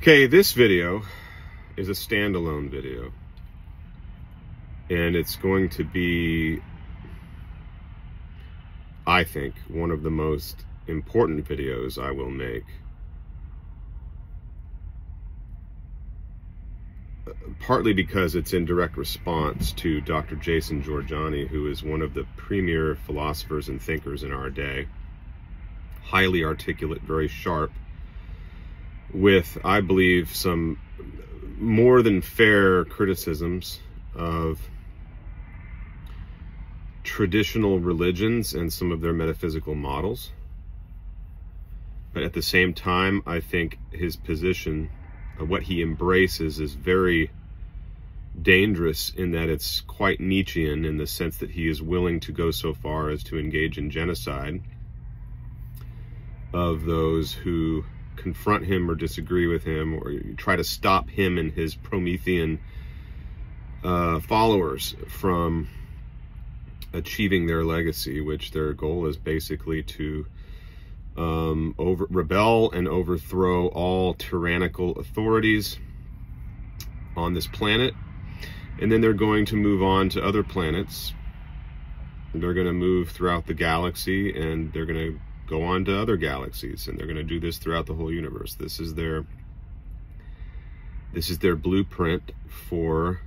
Okay, this video is a standalone video, and it's going to be, I think, one of the most important videos I will make. Partly because it's in direct response to Dr. Jason Jorjani, who is one of the premier philosophers and thinkers in our day. Highly articulate, very sharp, with, I believe, some more than fair criticisms of traditional religions and some of their metaphysical models. But at the same time, I think his position, what he embraces, is very dangerous in that it's quite Nietzschean, in the sense that he is willing to go so far as to engage in genocide of those who confront him or disagree with him, or try to stop him and his Promethean followers from achieving their legacy, which their goal is basically to rebel and overthrow all tyrannical authorities on this planet. And then they're going to move on to other planets. They're going to move throughout the galaxy, and they're going to go on to other galaxies, and they're going to do this throughout the whole universe. This is their blueprint for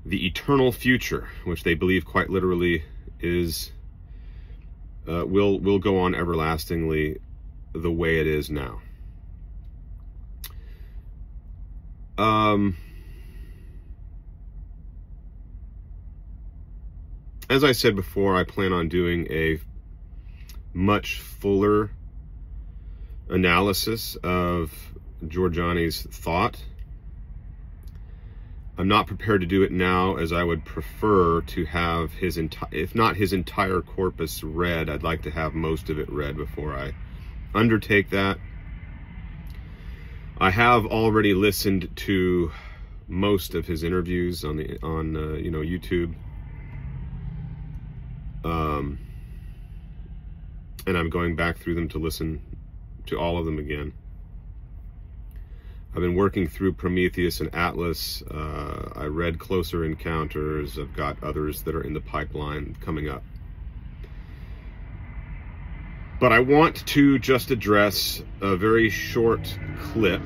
the eternal future, which they believe quite literally is will go on everlastingly the way it is now. As I said before, I plan on doing a much fuller analysis of Jorjani's thought. I'm not prepared to do it now, as I would prefer to have his if not his entire corpus read, I'd like to have most of it read before I undertake that. I have already listened to most of his interviews on YouTube. And I'm going back through them to listen to all of them again. I've been working through Prometheus and Atlas. I read Closer Encounters. I've got others that are in the pipeline coming up. But I want to just address a very short clip.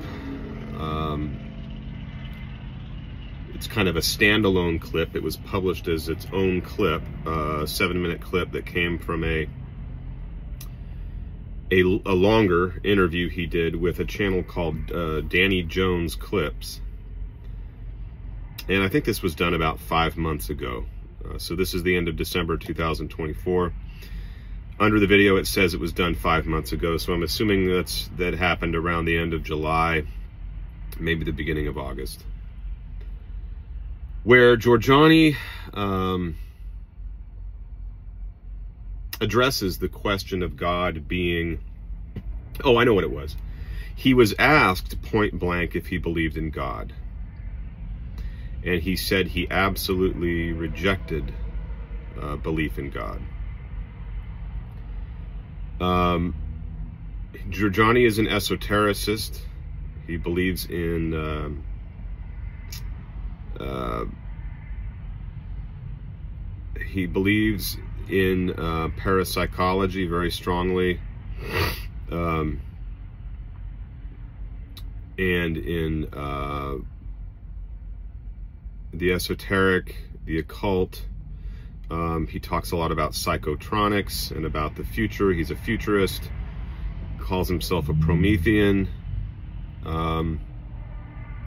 It's kind of a standalone clip. It was published as its own clip, a 7-minute clip that came from a longer interview he did with a channel called Danny Jones Clips. And I think this was done about 5 months ago. So this is the end of December 2024. Under the video it says it was done 5 months ago, so I'm assuming that happened around the end of July, maybe the beginning of August, where Jorjani addresses the question of God being, oh, I know what it was. He was asked point blank if he believed in God. And he said he absolutely rejected belief in God. Jorjani is an esotericist. He believes in parapsychology very strongly, and in the esoteric, the occult. He talks a lot about psychotronics and about the future. He's a futurist, calls himself a Promethean.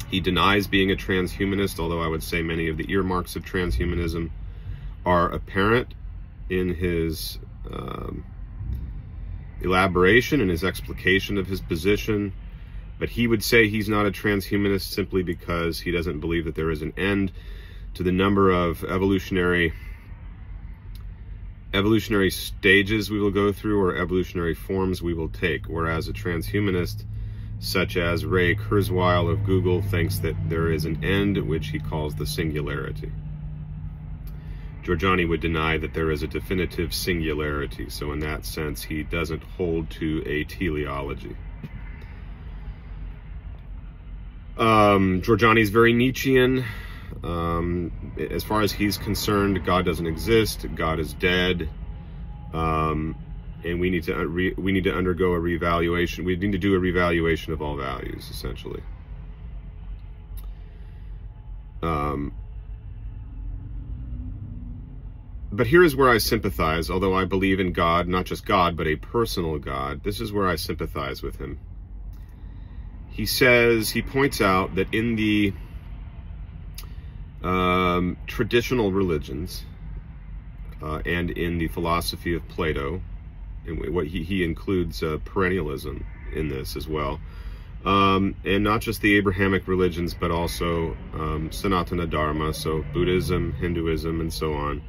He denies being a transhumanist, although I would say many of the earmarks of transhumanism are apparent in his elaboration and his explication of his position. But he would say he's not a transhumanist simply because he doesn't believe that there is an end to the number of evolutionary stages we will go through, or evolutionary forms we will take, whereas a transhumanist such as Ray Kurzweil of Google thinks that there is an end, which he calls the singularity. Jorjani would deny that there is a definitive singularity, so in that sense he doesn't hold to a teleology. Jorjani is very Nietzschean. As far as he's concerned, God doesn't exist. God is dead. And we need to undergo a reevaluation. We need to do a reevaluation of all values, essentially. But here is where I sympathize, although I believe in God, not just God, but a personal God. This is where I sympathize with him. He points out that in the traditional religions and in the philosophy of Plato, and what he includes perennialism in this as well, and not just the Abrahamic religions, but also Sanatana Dharma, so Buddhism, Hinduism, and so on.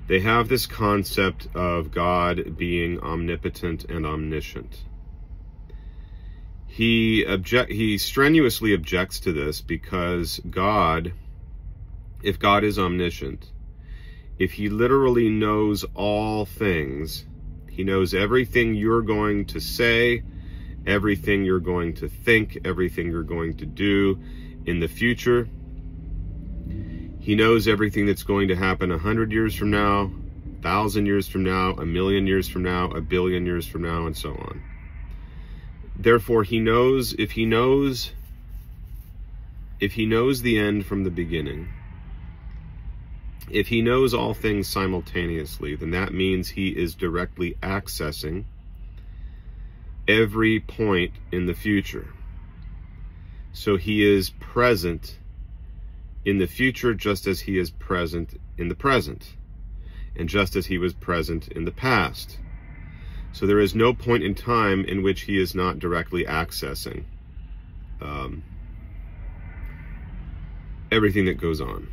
They have this concept of God being omnipotent and omniscient. He strenuously objects to this because God, if God is omniscient, if he literally knows all things, he knows everything you're going to say, everything you're going to think, everything you're going to do in the future. He knows everything that's going to happen 100 years from now, 1,000 years from now, 1,000,000 years from now, 1,000,000,000 years from now, and so on. Therefore, he knows, if he knows the end from the beginning, if he knows all things simultaneously, then that means he is directly accessing every point in the future. So he is present in the future just as he is present in the present, and just as he was present in the past. So there is no point in time in which he is not directly accessing everything that goes on.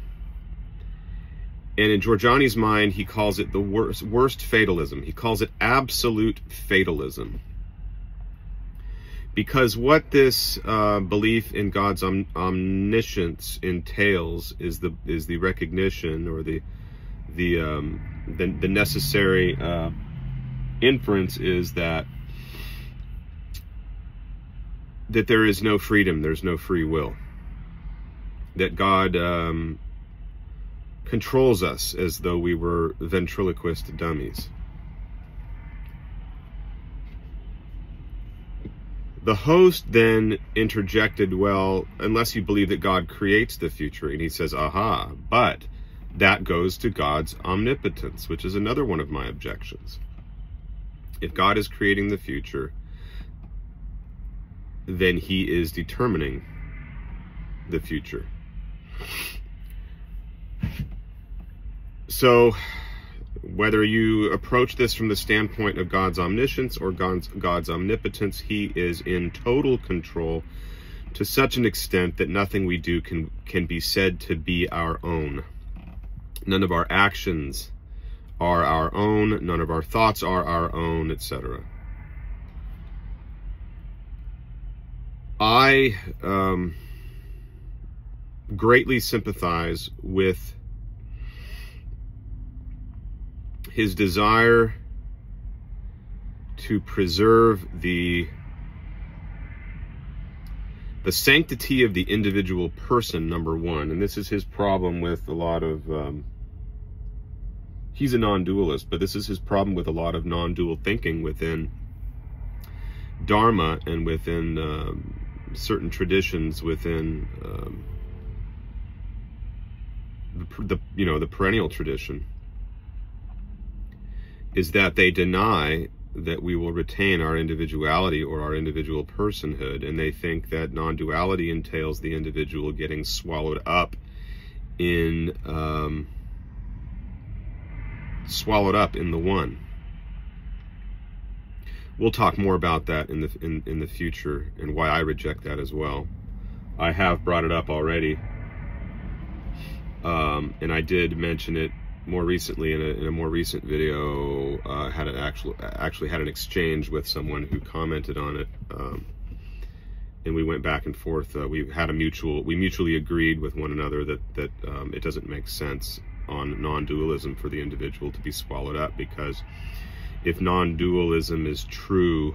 And in Jorjani's mind, he calls it the worst fatalism. He calls it absolute fatalism. Because what this belief in God's omniscience entails is the recognition, or the necessary inference is that there is no freedom, there's no free will, that God controls us as though we were ventriloquist dummies. The host then interjected, well, unless you believe that God creates the future, and he says, aha, but that goes to God's omnipotence, which is another one of my objections. If God is creating the future, then he is determining the future. So, whether you approach this from the standpoint of God's omniscience or God's omnipotence, he is in total control to such an extent that nothing we do can be said to be our own. None of our actions are our own, none of our thoughts are our own, etc. I greatly sympathize with his desire to preserve the sanctity of the individual person, number one. And this is his problem with a lot of, he's a non-dualist, but this is his problem with a lot of non-dual thinking within Dharma and within certain traditions within the perennial tradition, is that they deny that we will retain our individuality or our individual personhood, and they think that non-duality entails the individual getting swallowed up in the one. We'll talk more about that in the future, and why I reject that as well. I have brought it up already, and I did mention it more recently in a more recent video. Actually had an exchange with someone who commented on it, and we went back and forth. We mutually agreed with one another that it doesn't make sense on non-dualism for the individual to be swallowed up, because if non-dualism is true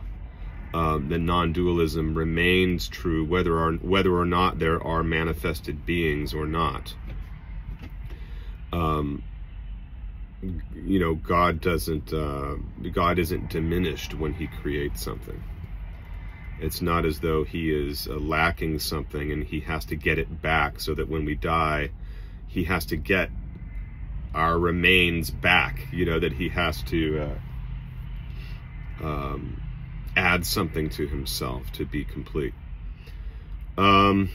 then non-dualism remains true, whether or not there are manifested beings or not. You know, God isn't diminished when he creates something. It's not as though he is lacking something and he has to get it back, so that when we die, he has to get our remains back, you know, that he has to add something to himself to be complete. But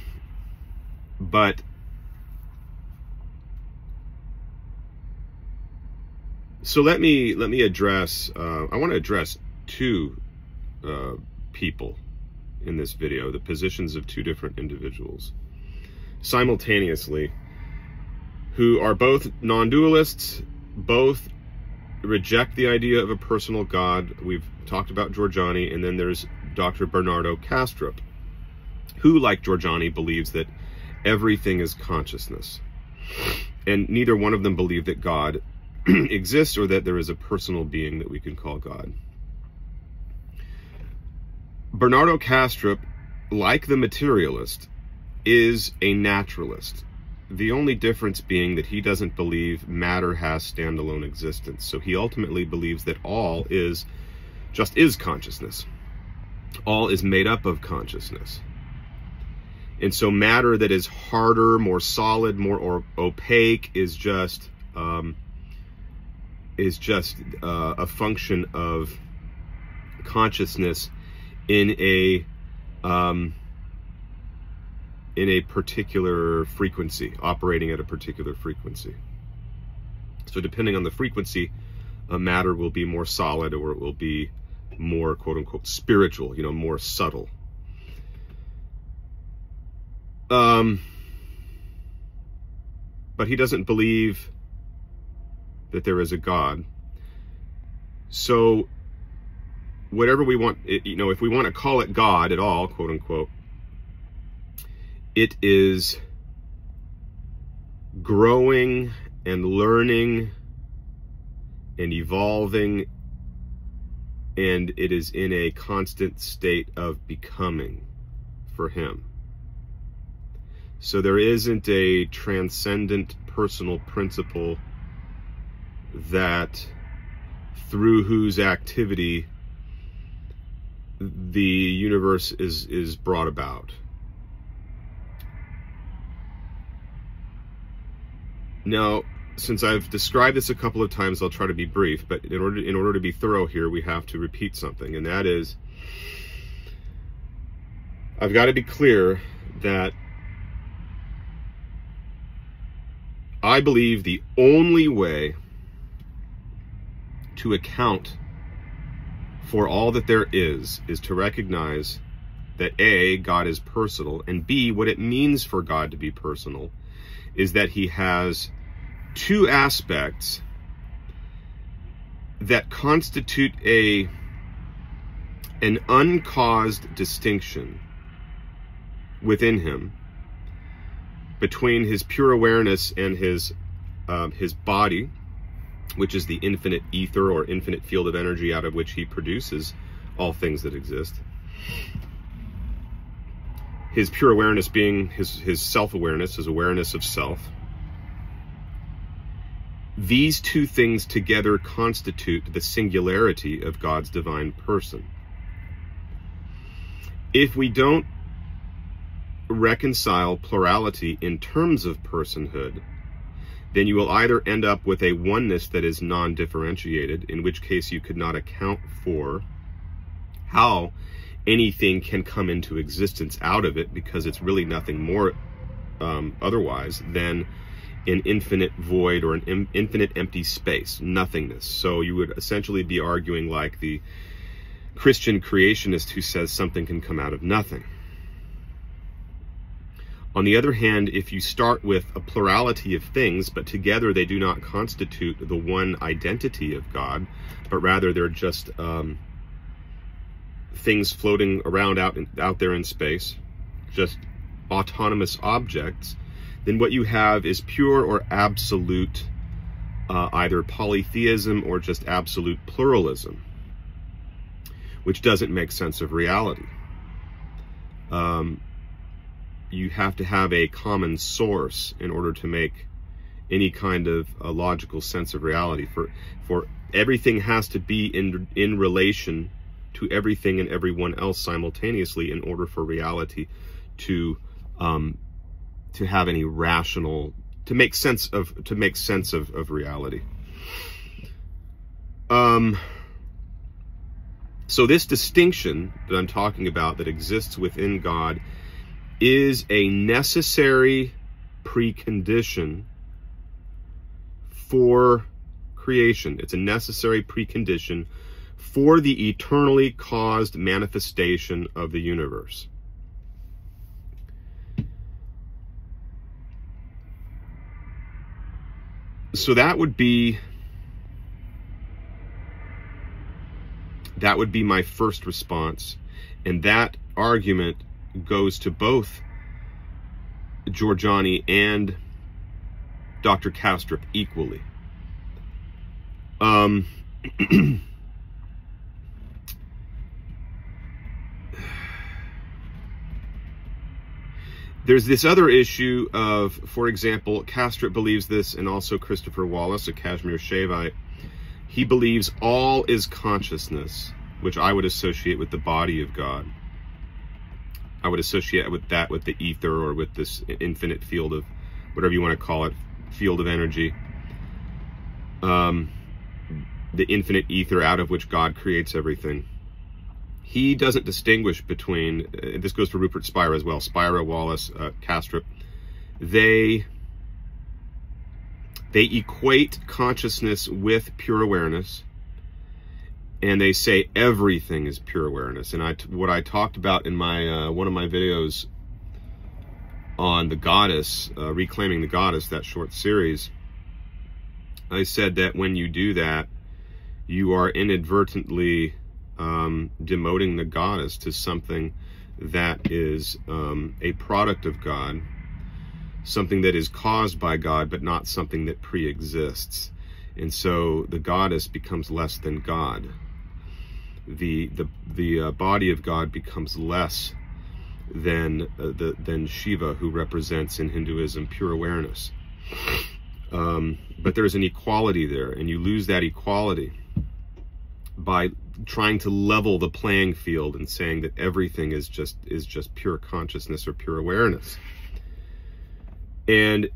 so let me address, I want to address two people in this video, the positions of two different individuals simultaneously, who are both non-dualists, both reject the idea of a personal God. We've talked about Jorjani, and then there's Dr. Bernardo Kastrup, who, like Jorjani, believes that everything is consciousness. And neither one of them believe that God exists or that there is a personal being that we can call God. Bernardo Kastrup, like the materialist, is a naturalist. The only difference being that he doesn't believe matter has standalone existence. So he ultimately believes that all is consciousness. All is made up of consciousness. And so matter that is harder, more solid, more opaque is just a function of consciousness in a particular frequency, operating at a particular frequency. So depending on the frequency, matter will be more solid, or it will be more quote-unquote spiritual, you know, more subtle. But he doesn't believe that there is a God. So whatever we want, you know, if we want to call it God at all, quote unquote, it is growing and learning and evolving, and it is in a constant state of becoming for him. So there isn't a transcendent personal principle that through whose activity the universe is brought about. Now, since I've described this a couple of times, I'll try to be brief, but in order to be thorough here, we have to repeat something, and that is, I've got to be clear that I believe the only way to account for all that there is to recognize that A, God is personal, and B, what it means for God to be personal is that he has two aspects that constitute an uncaused distinction within him between his pure awareness and his body, which is the infinite ether or infinite field of energy out of which he produces all things that exist. His pure awareness being his self-awareness, his awareness of self. These two things together constitute the singularity of God's divine person. If we don't reconcile plurality in terms of personhood, then you will either end up with a oneness that is non-differentiated, in which case you could not account for how anything can come into existence out of it, because it's really nothing more otherwise than an infinite void or an infinite empty space, nothingness. So you would essentially be arguing like the Christian creationist who says something can come out of nothing. On the other hand, if you start with a plurality of things, but together they do not constitute the one identity of God, but rather they're just things floating around out there in space, just autonomous objects, then what you have is pure or absolute either polytheism or just absolute pluralism, which doesn't make sense of reality. You have to have a common source in order to make any kind of a logical sense of reality. For everything has to be in relation to everything and everyone else simultaneously in order for reality to have any rational, to make sense of reality. So this distinction that I'm talking about that exists within God is a necessary precondition for creation. It's a necessary precondition for the eternally caused manifestation of the universe. So that would be my first response, and that argument goes to both Jorjani and Dr. Kastrup equally. There's this other issue of, for example, Kastrup believes this, and also Christopher Wallace, a Kashmir Shaivite. He believes all is consciousness, which I would associate with the body of God. I would associate with that with the ether, or with this infinite field of, whatever you want to call it, field of energy. The infinite ether out of which God creates everything. He doesn't distinguish between, this goes for Rupert Spira as well, Spira, Wallace, Kastrup. They equate consciousness with pure awareness, and they say everything is pure awareness. And what I talked about in my one of my videos on the goddess, Reclaiming the Goddess, that short series, I said that when you do that, you are inadvertently demoting the goddess to something that is a product of God, something that is caused by God, but not something that pre-exists. And so the goddess becomes less than God. The body of God becomes less than Shiva, who represents in Hinduism pure awareness. But there's an equality there, and you lose that equality by trying to level the playing field and saying that everything is just pure consciousness or pure awareness. And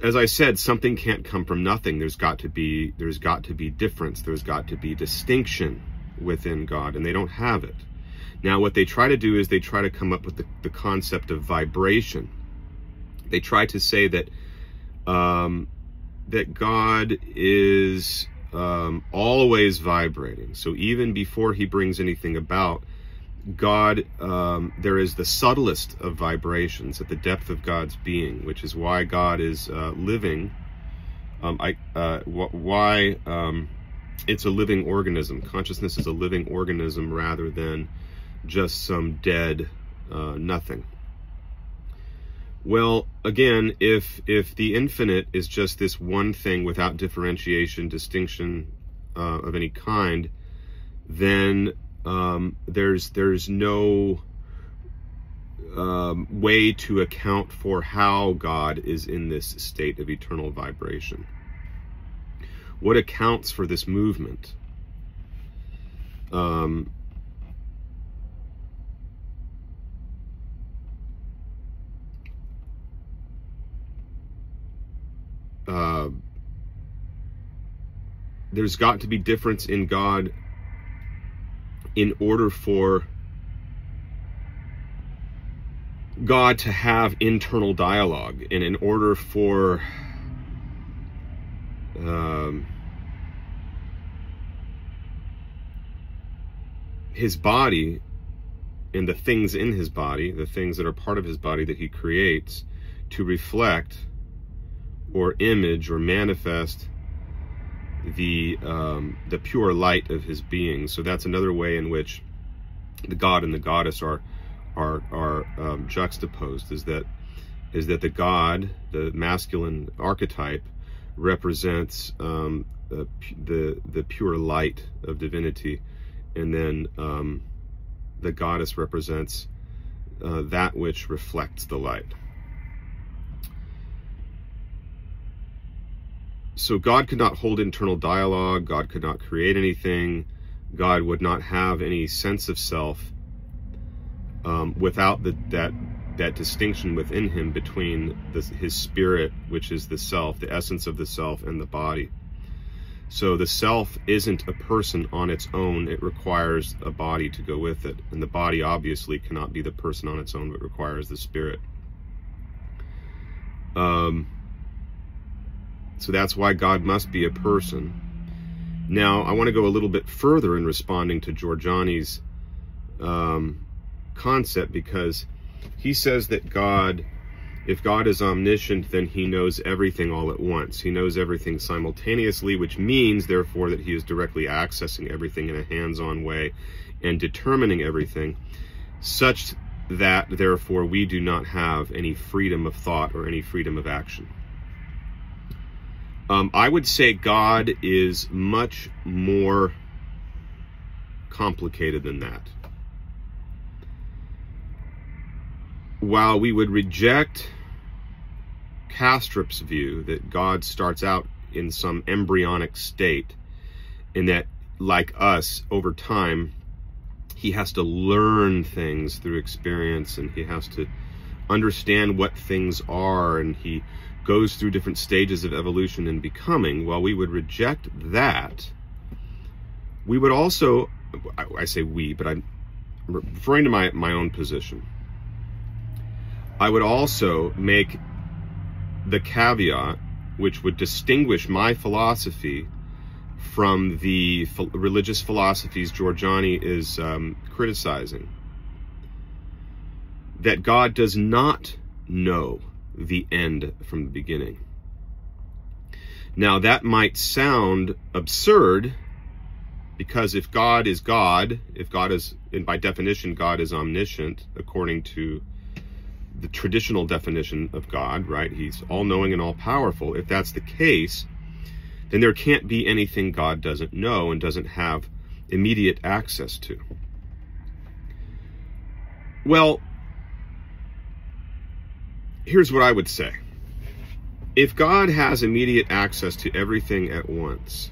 as I said, something can't come from nothing. There's got to be difference. There's got to be distinction within God, and they don't have it. Now, what they try to do is they try to come up with the concept of vibration. They try to say that that God is always vibrating. So even before he brings anything about, God, there is the subtlest of vibrations at the depth of God's being, which is why God is living. It's a living organism. Consciousness is a living organism rather than just some dead nothing. Well, again, if the infinite is just this one thing without differentiation, distinction of any kind, then there's no way to account for how God is in this state of eternal vibration. What accounts for this movement? There's got to be difference in God in order for God to have internal dialogue, and in order for his body and the things in his body, the things that are part of his body that he creates, to reflect or image or manifest the pure light of his being. So that's another way in which the God and the goddess are juxtaposed, is that the God, the masculine archetype, represents the pure light of divinity, and then the goddess represents that which reflects the light. So God could not hold internal dialogue. God could not create anything. God would not have any sense of self without that distinction within him between his spirit, which is the self, the essence of the self, and the body. So the self isn't a person on its own. It requires a body to go with it. And the body obviously cannot be the person on its own, but requires the spirit. So that's why God must be a person. Now, I want to go a little bit further in responding to Jorjani's concept, because he says that God, if God is omniscient, then he knows everything all at once. He knows everything simultaneously, which means, therefore, that he is directly accessing everything in a hands-on way and determining everything, such that, therefore, we do not have any freedom of thought or any freedom of action. I would say God is much more complicated than that. While we would reject Kastrup's view that God starts out in some embryonic state, and that, like us, over time, he has to learn things through experience, and he has to understand what things are, and he goes through different stages of evolution and becoming. While we would reject that, we would also, I say we, but I'm referring to my own position, I would also make the caveat which would distinguish my philosophy from the religious philosophies Jorjani is criticizing, that God does not know the end from the beginning. Now, that might sound absurd, because if God is God, and by definition God is omniscient, according to the traditional definition of God, right? He's all-knowing and all-powerful. If that's the case, then there can't be anything God doesn't know and doesn't have immediate access to. Well, here's what I would say. If God has immediate access to everything at once,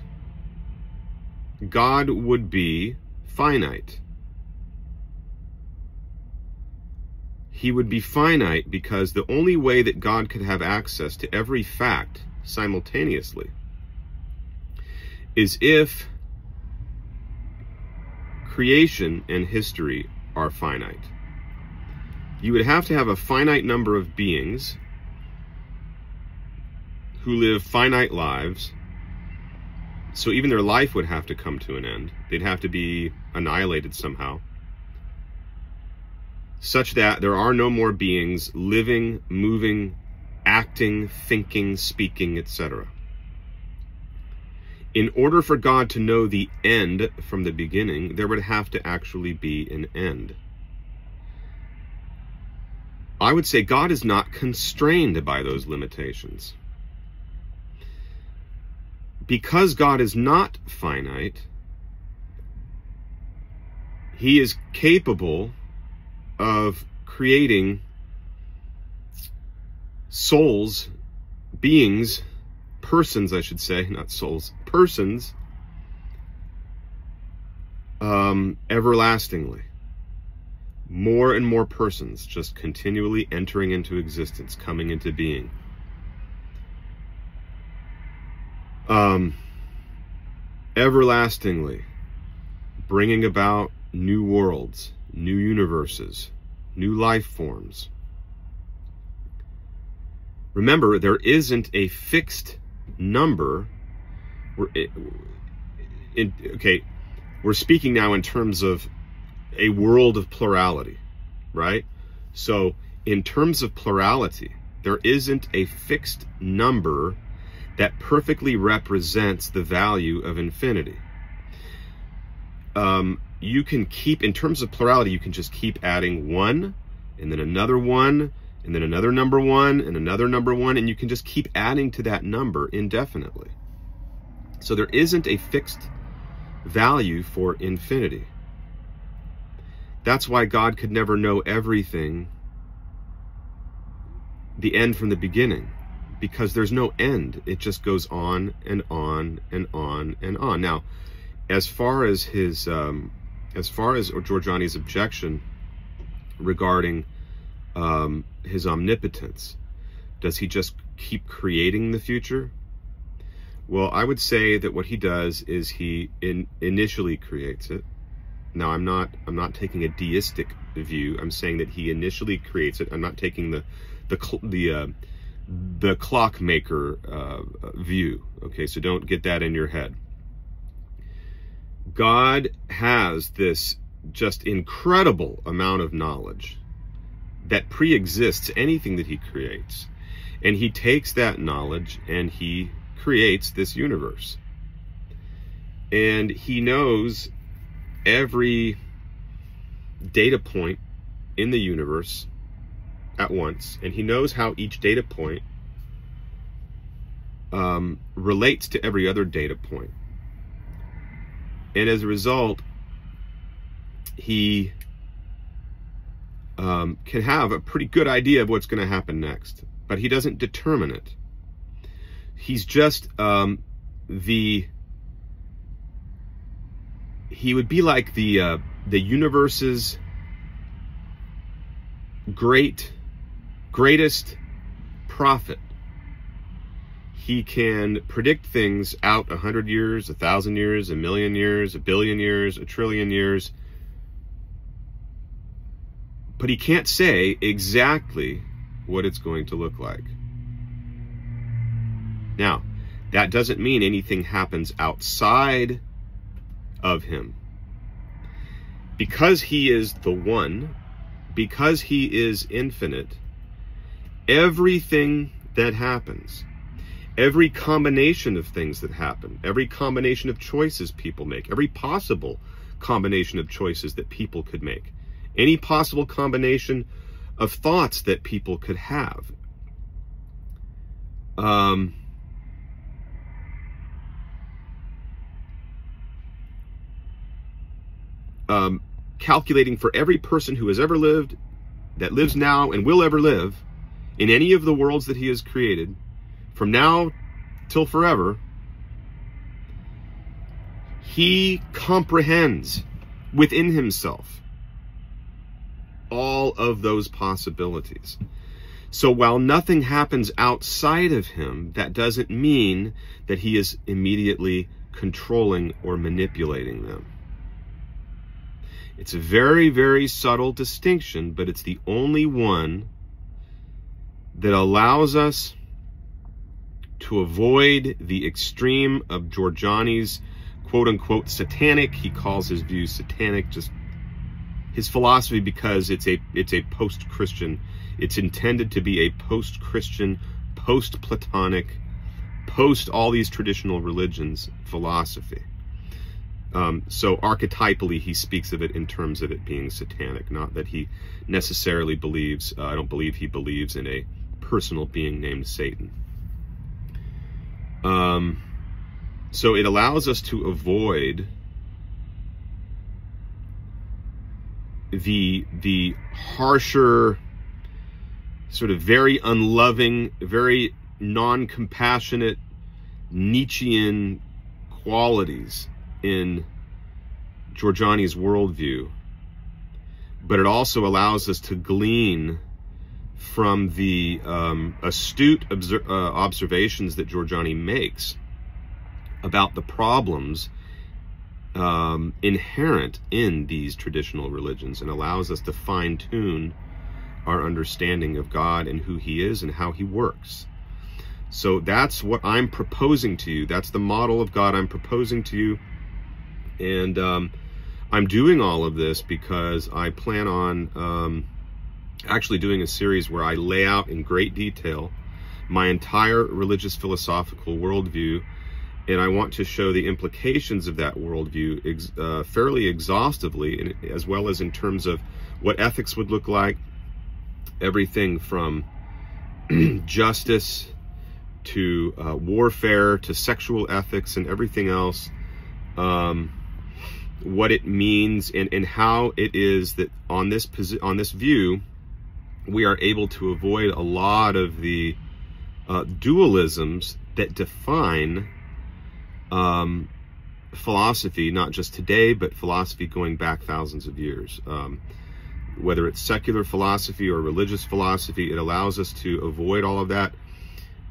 God would be finite. He would be finite because the only way that God could have access to every fact simultaneously is if creation and history are finite. You would have to have a finite number of beings who live finite lives, so even their life would have to come to an end. They'd have to be annihilated somehow, such that there are no more beings living, moving, acting, thinking, speaking, etc. In order for God to know the end from the beginning, there would have to actually be an end. I would say God is not constrained by those limitations. Because God is not finite, he is capable of creating souls, beings, persons, I should say, not souls, persons, everlastingly. More and more persons just continually entering into existence, coming into being. Everlastingly, bringing about new worlds, new universes, new life forms. Remember, there isn't a fixed number. We're speaking now in terms of a world of plurality, right? So in terms of plurality, there isn't a fixed number that perfectly represents the value of infinity. You can keep, in terms of plurality, you can just keep adding one, and then another one, and then another number one, and another number one, and you can just keep adding to that number indefinitely. So there isn't a fixed value for infinity. That's why God could never know everything, the end from the beginning, because there's no end. It just goes on and on and on and on. Now, as far as Jorjani's objection regarding his omnipotence, does he just keep creating the future? Well, I would say that what he does is he initially creates it. Now, I'm not taking a deistic view. I'm saying that he initially creates it. I'm not taking the clockmaker view. Okay, so don't get that in your head. God has this just incredible amount of knowledge that pre-exists anything that he creates, and he takes that knowledge and he creates this universe, and he knows every data point in the universe at once, and he knows how each data point relates to every other data point. And as a result, he can have a pretty good idea of what's going to happen next, but he doesn't determine it. He's just he would be like the universe's greatest prophet. He can predict things out 100 years, 1,000 years, 1,000,000 years, 1,000,000,000 years, 1,000,000,000,000 years. But he can't say exactly what it's going to look like. Now, that doesn't mean anything happens outside of him. Because he is the one, because he is infinite, everything that happens, every combination of things that happen, every combination of choices people make, every possible combination of choices that people could make, any possible combination of thoughts that people could have, calculating for every person who has ever lived, that lives now, and will ever live in any of the worlds that he has created, from now till forever, he comprehends within himself all of those possibilities. So while nothing happens outside of him, that doesn't mean that he is immediately controlling or manipulating them. It's a very, very subtle distinction, but it's the only one that allows us to avoid the extreme of Jorjani's quote-unquote satanic, he calls his views satanic, just his philosophy, because it's a post-Christian, it's intended to be a post-Christian, post-Platonic, post all these traditional religions philosophy. So archetypally, he speaks of it in terms of it being satanic, not that he necessarily believes, I don't believe he believes in a personal being named Satan. So it allows us to avoid the harsher, sort of very unloving, very non-compassionate Nietzschean qualities in Jorjani's worldview, but it also allows us to glean from the astute observations that Jorjani makes about the problems inherent in these traditional religions, and allows us to fine-tune our understanding of God and who he is and how he works. So that's what I'm proposing to you. That's the model of God I'm proposing to you. And I'm doing all of this because I plan on actually doing a series where I lay out in great detail my entire religious philosophical worldview, and I want to show the implications of that worldview fairly exhaustively, as well as in terms of what ethics would look like, everything from justice to warfare to sexual ethics and everything else. what it means, and how it is that on this view, we are able to avoid a lot of the dualisms that define philosophy, not just today, but philosophy going back thousands of years. Whether it's secular philosophy or religious philosophy, it allows us to avoid all of that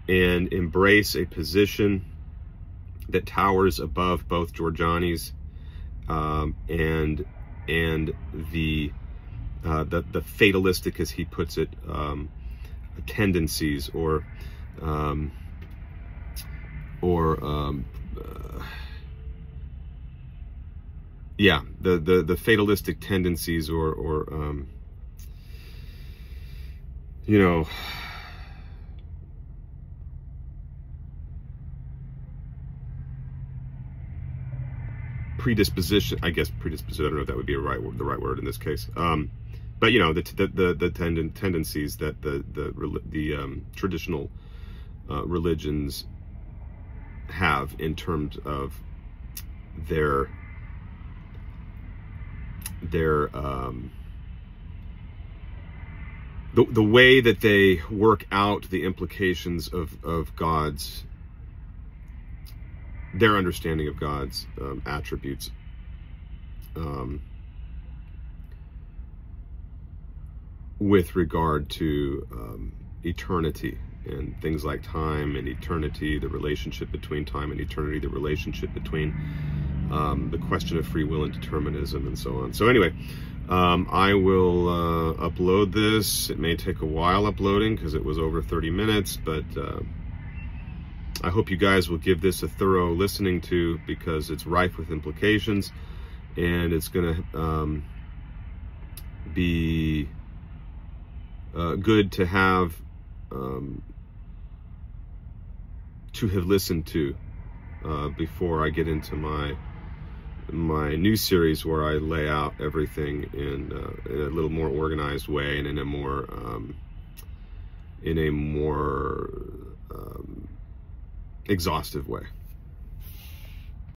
and embrace a position that towers above both Jorjani's and the fatalistic, as he puts it, tendencies or yeah, the fatalistic tendencies or you know, predisposition, I guess predisposition, I don't know if that would be the right word in this case. But you know, the tendencies that the traditional religions have in terms of their the way that they work out the implications of God's, their understanding of God's attributes. With regard to eternity and things like time and eternity, the relationship between time and eternity, the relationship between the question of free will and determinism, and so on. So anyway, I will upload this. It may take a while uploading because it was over 30 minutes, but I hope you guys will give this a thorough listening to, because it's rife with implications, and it's going to be good to have listened to before I get into my new series, where I lay out everything in a little more organized way and in a more exhaustive way.